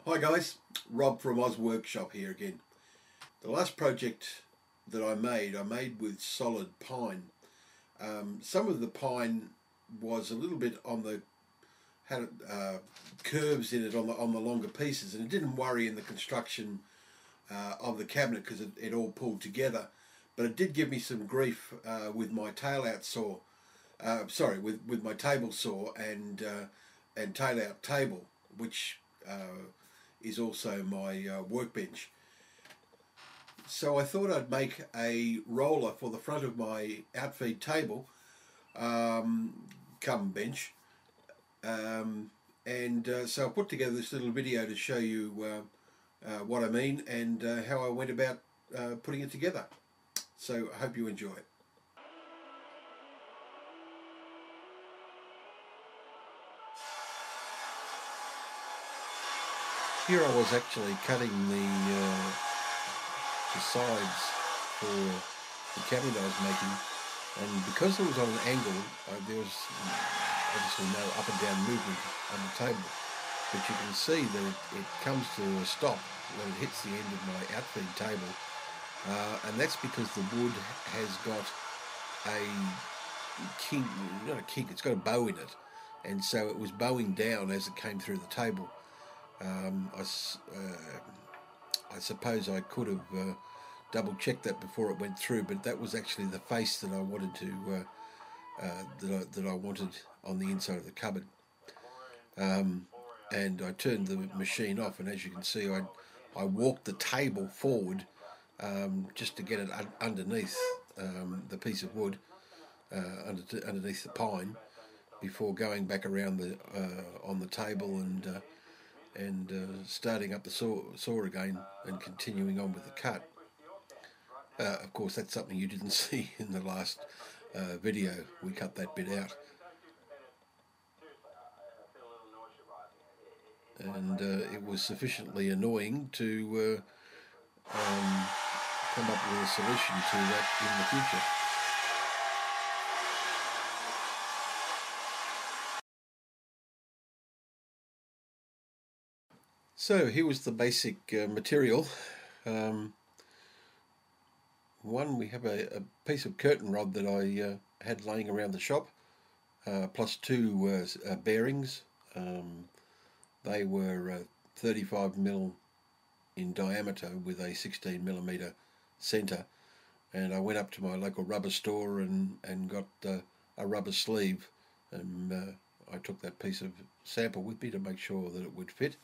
Hi guys, Rob from Oz Workshop here again. The last project that I made with solid pine. Some of the pine was a little bit on the had curves in it on the longer pieces, and it didn't worry in the construction of the cabinet because it all pulled together. But it did give me some grief with my tail out saw. With my table saw and tail out table, which is also my workbench. So I thought I'd make a roller for the front of my Outfeed table, come bench, so I put together this little video to show you what I mean and how I went about putting it together. So I hope you enjoy it. Here I was actually cutting the sides for the cabinet I was making, and because it was on an angle, there was obviously no up and down movement on the table, but you can see that it comes to a stop when it hits the end of my Outfeed table, and that's because the wood has got a kink, not a kink, it's got a bow in it, and so it was bowing down as it came through the table. I suppose I could have double checked that before it went through, but that was actually the face that I wanted to that I wanted on the inside of the cupboard. And I turned the machine off, and as you can see, I walked the table forward just to get it underneath the piece of wood, underneath the pine, before going back around on the table and starting up the saw again and continuing on with the cut. Of course, that's something you didn't see in the last video. We cut that bit out. And it was sufficiently annoying to come up with a solution to that in the future. So here was the basic material. One, we have a piece of curtain rod that I had laying around the shop, plus two bearings. They were 35mm in diameter with a 16mm centre, and I went up to my local rubber store and got a rubber sleeve, and I took that piece of sample with me to make sure that it would fit,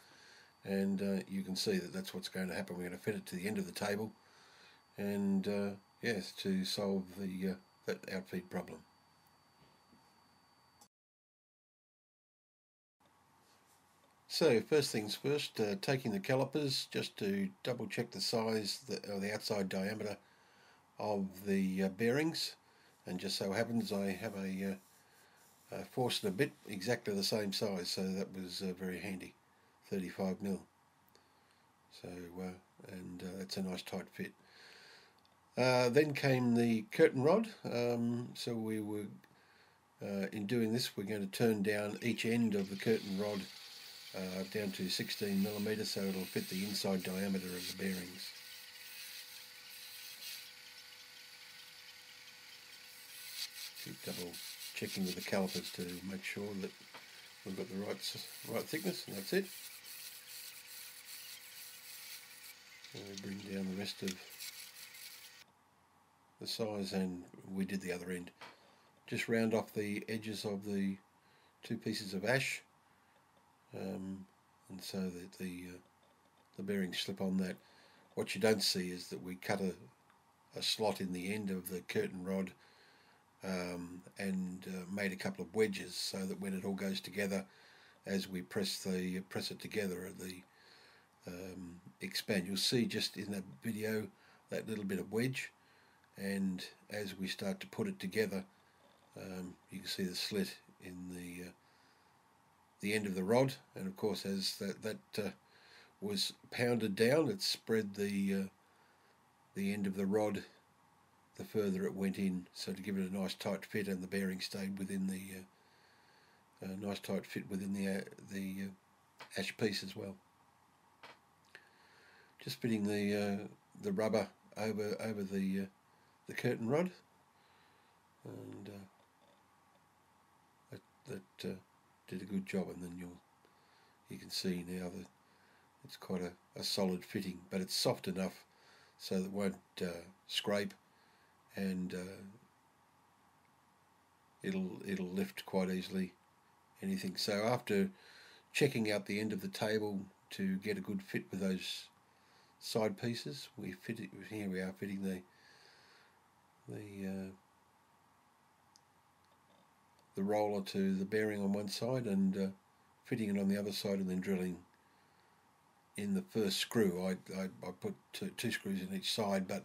and you can see that that's what's going to happen. We're going to fit it to the end of the table, and yes, to solve the that Outfeed problem. So first things first, taking the calipers just to double check the size or the outside diameter of the bearings, and just so happens I have a Forstner bit exactly the same size, so that was very handy, 35mm. So it's a nice tight fit. Then came the curtain rod. So we were in doing this, we're going to turn down each end of the curtain rod down to 16mm, so it'll fit the inside diameter of the bearings. Keep double checking with the calipers to make sure that we've got the right thickness, and that's it. And we bring down the rest of the size, and we did the other end. Just round off the edges of the two pieces of ash, and so that the bearings slip on that. What you don't see is that we cut a slot in the end of the curtain rod, and made a couple of wedges so that when it all goes together, as we press it together, the expand. You'll see just in that video that little bit of wedge, and as we start to put it together, you can see the slit in the end of the rod, and of course as that was pounded down, it spread the end of the rod the further it went in, so to give it a nice tight fit, and the bearing stayed within the nice tight fit within the ash piece as well. just fitting the rubber over the curtain rod, and that did a good job. And then you can see now that it's quite a solid fitting, but it's soft enough so that it won't scrape, and it'll lift quite easily anything. So after checking out the end of the table to get a good fit with those side pieces, we fit it. Here we are fitting the roller to the bearing on one side, and fitting it on the other side, and then drilling in the first screw. I put two screws in each side, but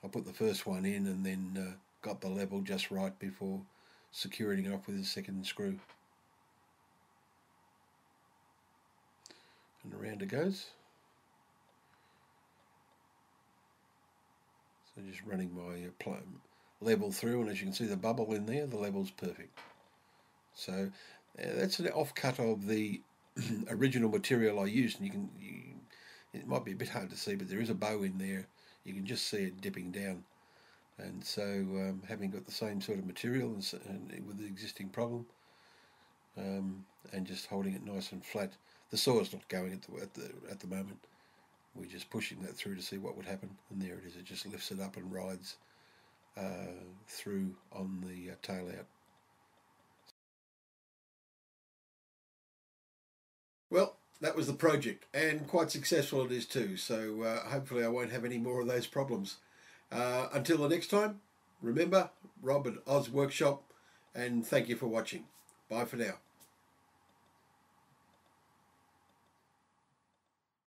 I put the first one in and then got the level just right before securing it off with the second screw. And around it goes. So just running my level through, and as you can see the bubble in there, the level's perfect. So that's an offcut of the original material I used, and it might be a bit hard to see, but there is a bow in there. You can just see it dipping down. And so having got the same sort of material and with the existing problem, and just holding it nice and flat. The saw's not going at the moment. We're just pushing that through to see what would happen, and there it is. It just lifts it up and rides through on the tail out. Well, that was the project, and quite successful it is too. So hopefully I won't have any more of those problems. Until the next time, remember, Rob at Oz Workshop, and thank you for watching. Bye for now.